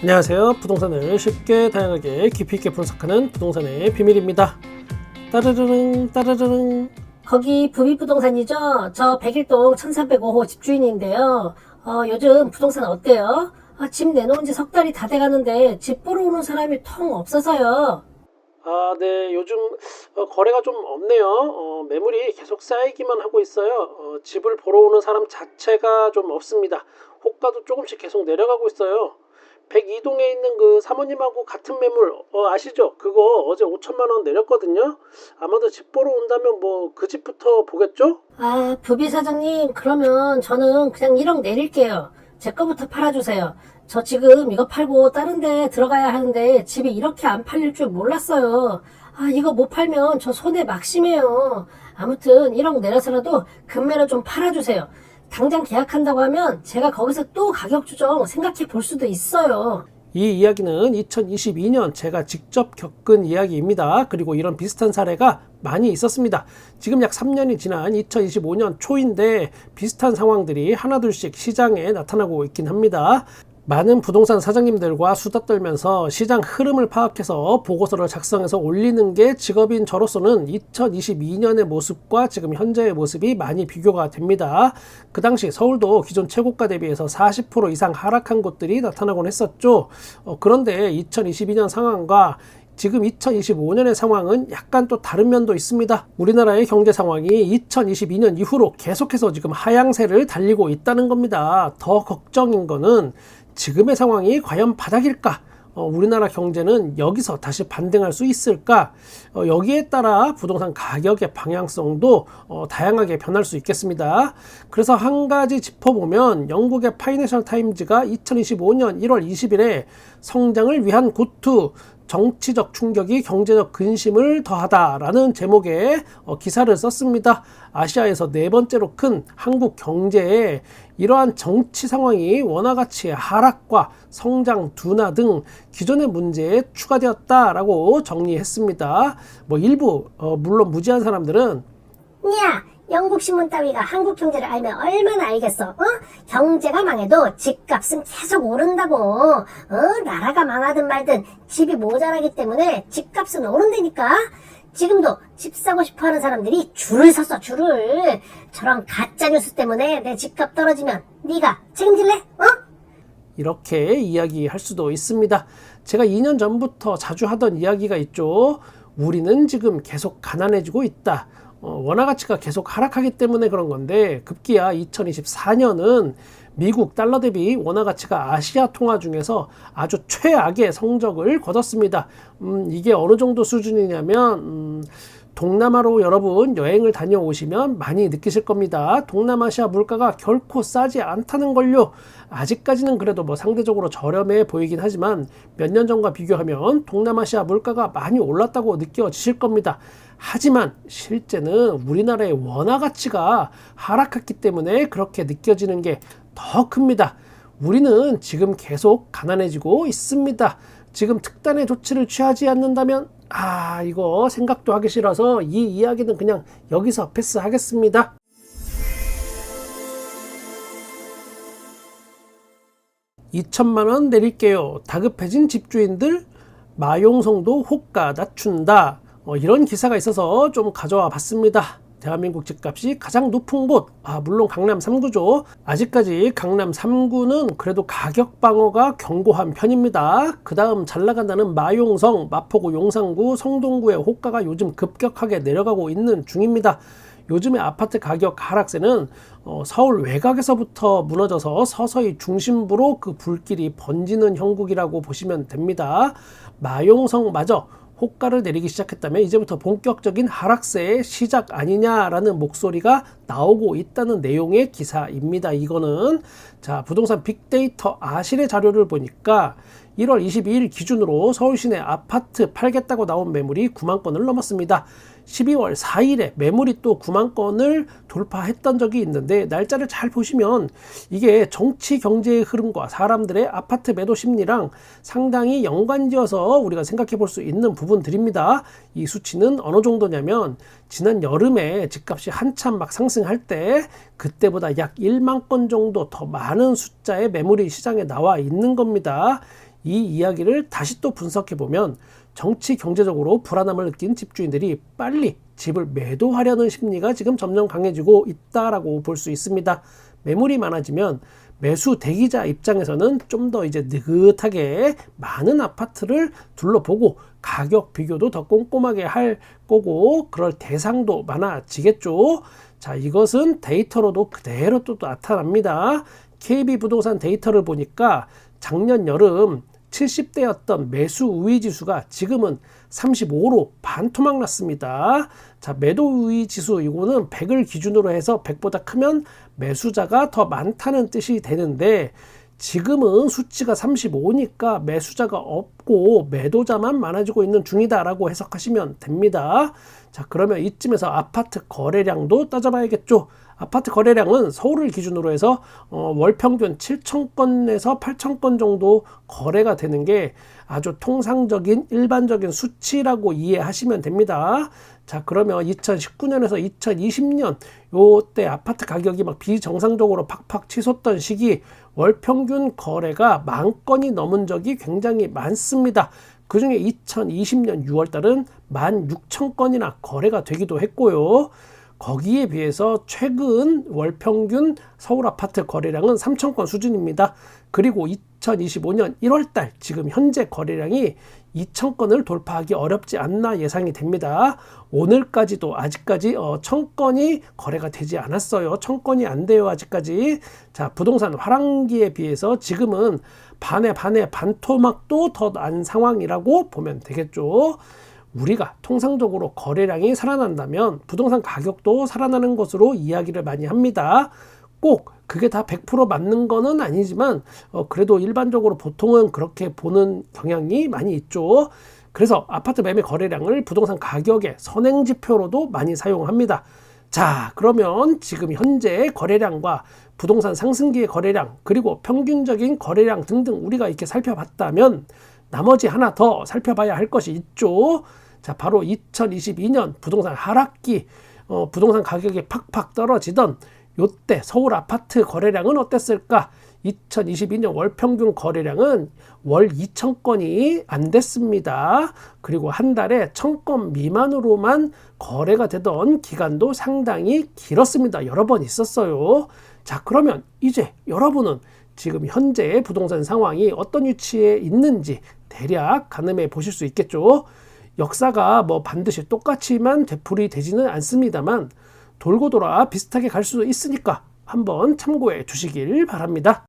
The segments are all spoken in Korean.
안녕하세요. 부동산을 쉽게 다양하게 깊이 있게 분석하는 부동산의 비밀입니다. 따르르릉 따르르릉. 거기 부비부동산이죠? 저 101동 1305호 집주인인데요. 요즘 부동산 어때요? 집 내놓은 지 석 달이 다 돼가는데 집 보러 오는 사람이 통 없어서요. 네. 요즘 거래가 좀 없네요. 매물이 계속 쌓이기만 하고 있어요. 집을 보러 오는 사람 자체가 좀 없습니다. 호가도 조금씩 계속 내려가고 있어요. 102동에 있는 그 사모님하고 같은 매물 아시죠? 그거 어제 5천만 원 내렸거든요. 아마도 집 보러 온다면 뭐 그 집부터 보겠죠? 부비 사장님, 그러면 저는 그냥 1억 내릴게요. 제 거부터 팔아주세요. 저 지금 이거 팔고 다른 데 들어가야 하는데 집이 이렇게 안 팔릴 줄 몰랐어요. 이거 못 팔면 저 손해 막심해요. 아무튼 1억 내려서라도 금매로 좀 팔아주세요. 당장 계약한다고 하면 제가 거기서 또 가격 조정 생각해 볼 수도 있어요. 이 이야기는 2022년 제가 직접 겪은 이야기입니다. 그리고 이런 비슷한 사례가 많이 있었습니다. 지금 약 3년이 지난 2025년 초인데 비슷한 상황들이 하나둘씩 시장에 나타나고 있긴 합니다. 많은 부동산 사장님들과 수다 떨면서 시장 흐름을 파악해서 보고서를 작성해서 올리는 게 직업인 저로서는 2022년의 모습과 지금 현재의 모습이 많이 비교가 됩니다. 그 당시 서울도 기존 최고가 대비해서 40% 이상 하락한 곳들이 나타나곤 했었죠. 그런데 2022년 상황과 지금 2025년의 상황은 약간 또 다른 면도 있습니다. 우리나라의 경제 상황이 2022년 이후로 계속해서 지금 하향세를 달리고 있다는 겁니다. 더 걱정인 거는 지금의 상황이 과연 바닥일까? 우리나라 경제는 여기서 다시 반등할 수 있을까? 여기에 따라 부동산 가격의 방향성도 다양하게 변할 수 있겠습니다. 그래서 한 가지 짚어보면 영국의 파이낸셜 타임즈가 2025년 1월 20일에 성장을 위한 고투, 정치적 충격이 경제적 근심을 더하다라는 제목의 기사를 썼습니다. 아시아에서 네 번째로 큰 한국 경제에 이러한 정치 상황이 원화 가치의 하락과 성장 둔화 등 기존의 문제에 추가되었다라고 정리했습니다. 일부 물론 무지한 사람들은 영국 신문 따위가 한국 경제를 알면 얼마나 알겠어? 경제가 망해도 집값은 계속 오른다고. 나라가 망하든 말든 집이 모자라기 때문에 집값은 오른다니까. 지금도 집 사고 싶어 하는 사람들이 줄을 섰어, 줄을. 저런 가짜뉴스 때문에 내 집값 떨어지면 네가 책임질래? 이렇게 이야기할 수도 있습니다. 제가 2년 전부터 자주 하던 이야기가 있죠. 우리는 지금 계속 가난해지고 있다. 원화 가치가 계속 하락하기 때문에 그런 건데 급기야 2024년은 미국 달러 대비 원화 가치가 아시아 통화 중에서 아주 최악의 성적을 거뒀습니다. 이게 어느 정도 수준이냐면 동남아로 여러분 여행을 다녀오시면 많이 느끼실 겁니다. 동남아시아 물가가 결코 싸지 않다는 걸요. 아직까지는 그래도 상대적으로 저렴해 보이긴 하지만 몇 년 전과 비교하면 동남아시아 물가가 많이 올랐다고 느껴지실 겁니다. 하지만 실제는 우리나라의 원화 가치가 하락했기 때문에 그렇게 느껴지는 게 더 큽니다. 우리는 지금 계속 가난해지고 있습니다. 지금 특단의 조치를 취하지 않는다면 이거 생각도 하기 싫어서 이 이야기는 그냥 여기서 패스하겠습니다. $2,000만 내릴게요. 다급해진 집주인들 마용성도 호가 낮춘다. 이런 기사가 있어서 좀 가져와 봤습니다. 대한민국 집값이 가장 높은 곳, 물론 강남 3구죠. 아직까지 강남 3구는 그래도 가격 방어가 견고한 편입니다. 그 다음 잘 나간다는 마용성, 마포구, 용산구, 성동구의 호가가 요즘 급격하게 내려가고 있는 중입니다. 요즘의 아파트 가격 하락세는 서울 외곽에서부터 무너져서 서서히 중심부로 그 불길이 번지는 형국이라고 보시면 됩니다. 마용성마저 호가를 내리기 시작했다면 이제부터 본격적인 하락세의 시작 아니냐라는 목소리가 나오고 있다는 내용의 기사입니다. 이거는 부동산 빅데이터 아실의 자료를 보니까 1월 22일 기준으로 서울 시내 아파트 팔겠다고 나온 매물이 9만 건을 넘었습니다. 12월 4일에 매물이 또 9만 건을 돌파했던 적이 있는데 날짜를 잘 보시면 이게 정치 경제의 흐름과 사람들의 아파트 매도 심리랑 상당히 연관지어서 우리가 생각해 볼 수 있는 부분들입니다. 이 수치는 어느 정도냐면 지난 여름에 집값이 한참 상승할 때 그때보다 약 1만 건 정도 더 많은 숫자의 매물이 시장에 나와 있는 겁니다. 이 이야기를 다시 또 분석해 보면 정치 경제적으로 불안함을 느낀 집주인들이 빨리 집을 매도하려는 심리가 지금 점점 강해지고 있다라고 볼 수 있습니다. 매물이 많아지면 매수 대기자 입장에서는 좀 더 이제 느긋하게 많은 아파트를 둘러보고 가격 비교도 더 꼼꼼하게 할 거고 그럴 대상도 많아지겠죠. 자, 이것은 데이터로도 그대로 또 나타납니다. KB부동산 데이터를 보니까 작년 여름 70대였던 매수 우위 지수가 지금은 35로 반토막 났습니다. 자, 매도 우위 지수 이거는 100을 기준으로 해서 100보다 크면 매수자가 더 많다는 뜻이 되는데 지금은 수치가 35니까 매수자가 없고 매도자만 많아지고 있는 중이다라고 해석하시면 됩니다. 자, 그러면 이쯤에서 아파트 거래량도 따져봐야겠죠. 아파트 거래량은 서울을 기준으로 해서 월 평균 7,000건에서 8,000건 정도 거래가 되는 게 아주 통상적인 일반적인 수치라고 이해하시면 됩니다. 자, 그러면 2019년에서 2020년 요때 아파트 가격이 막 비정상적으로 팍팍 치솟던 시기 월 평균 거래가 10,000건이 넘은 적이 굉장히 많습니다. 그 중에 2020년 6월달은 16,000건이나 거래가 되기도 했고요. 거기에 비해서 최근 월 평균 서울 아파트 거래량은 3,000건 수준입니다. 그리고 2025년 1월달 지금 현재 거래량이 2,000건을 돌파하기 어렵지 않나 예상이 됩니다. 오늘까지도 아직까지 1,000건이 거래가 되지 않았어요. 1,000건이 안 돼요 아직까지. 자, 부동산 화랑기에 비해서 지금은 반에 반토막도 더 난 상황이라고 보면 되겠죠. 우리가 통상적으로 거래량이 살아난다면 부동산 가격도 살아나는 것으로 이야기를 많이 합니다. 꼭 그게 다 100% 맞는 거는 아니지만 그래도 일반적으로 보통은 그렇게 보는 경향이 많이 있죠. 그래서 아파트 매매 거래량을 부동산 가격의 선행지표로도 많이 사용합니다. 자, 그러면 지금 현재 거래량과 부동산 상승기의 거래량 그리고 평균적인 거래량 등등 우리가 이렇게 살펴봤다면 나머지 하나 더 살펴봐야 할 것이 있죠. 자, 바로 2022년 부동산 하락기 부동산 가격이 팍팍 떨어지던 요때 서울 아파트 거래량은 어땠을까? 2022년 월 평균 거래량은 월 2,000건이 안 됐습니다. 그리고 한 달에 1,000건 미만으로만 거래가 되던 기간도 상당히 길었습니다. 여러 번 있었어요. 자, 그러면 이제 여러분은 지금 현재 부동산 상황이 어떤 위치에 있는지 대략 가늠해 보실 수 있겠죠. 역사가 뭐 반드시 똑같이만 되풀이 되지는 않습니다만 돌고 돌아 비슷하게 갈 수도 있으니까 한번 참고해 주시길 바랍니다.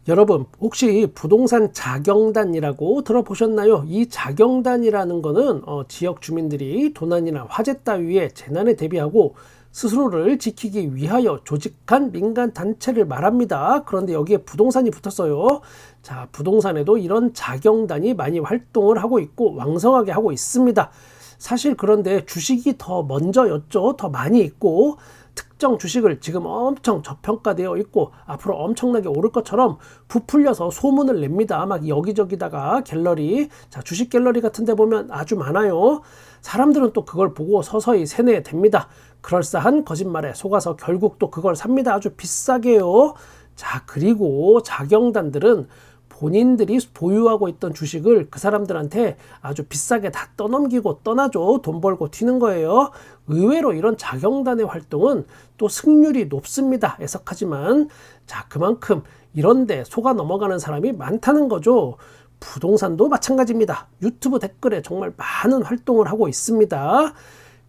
여러분 혹시 부동산 자경단이라고 들어보셨나요? 이 자경단이라는 거는 지역 주민들이 도난이나 화재 따위의 재난에 대비하고 스스로를 지키기 위하여 조직한 민간 단체를 말합니다. 그런데 여기에 부동산이 붙었어요. 자, 부동산에도 이런 자경단이 많이 활동을 하고 있고 왕성하게 하고 있습니다. 사실 그런데 주식이 더 먼저였죠. 더 많이 있고 특정 주식을 지금 엄청 저평가되어 있고 앞으로 엄청나게 오를 것처럼 부풀려서 소문을 냅니다. 막 여기저기다가 갤러리, 자, 주식 갤러리 같은 데 보면 아주 많아요. 사람들은 또 그걸 보고 서서히 세뇌됩니다. 그럴싸한 거짓말에 속아서 결국 또 그걸 삽니다. 아주 비싸게요. 자, 그리고 자경단들은 본인들이 보유하고 있던 주식을 그 사람들한테 아주 비싸게 다 떠넘기고 떠나죠. 돈 벌고 튀는 거예요. 의외로 이런 자경단의 활동은 또 승률이 높습니다. 애석하지만 자, 그만큼 이런데 속아 넘어가는 사람이 많다는 거죠. 부동산도 마찬가지입니다. 유튜브 댓글에 정말 많은 활동을 하고 있습니다.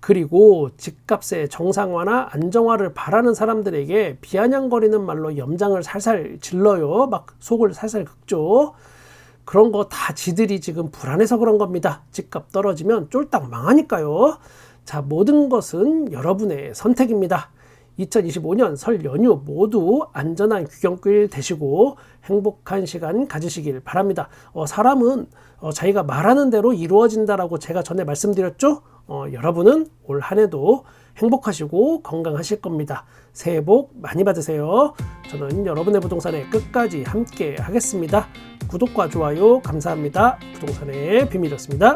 그리고 집값의 정상화나 안정화를 바라는 사람들에게 비아냥거리는 말로 염장을 살살 질러요. 막 속을 살살 긁죠. 그런 거 다 지들이 지금 불안해서 그런 겁니다. 집값 떨어지면 쫄딱 망하니까요. 자, 모든 것은 여러분의 선택입니다. 2025년 설 연휴 모두 안전한 귀경길 되시고 행복한 시간 가지시길 바랍니다. 사람은 자기가 말하는 대로 이루어진다라고 제가 전에 말씀드렸죠? 여러분은 올 한 해도 행복하시고 건강하실 겁니다. 새해 복 많이 받으세요. 저는 여러분의 부동산에 끝까지 함께 하겠습니다. 구독과 좋아요 감사합니다. 부동산의 비밀이었습니다.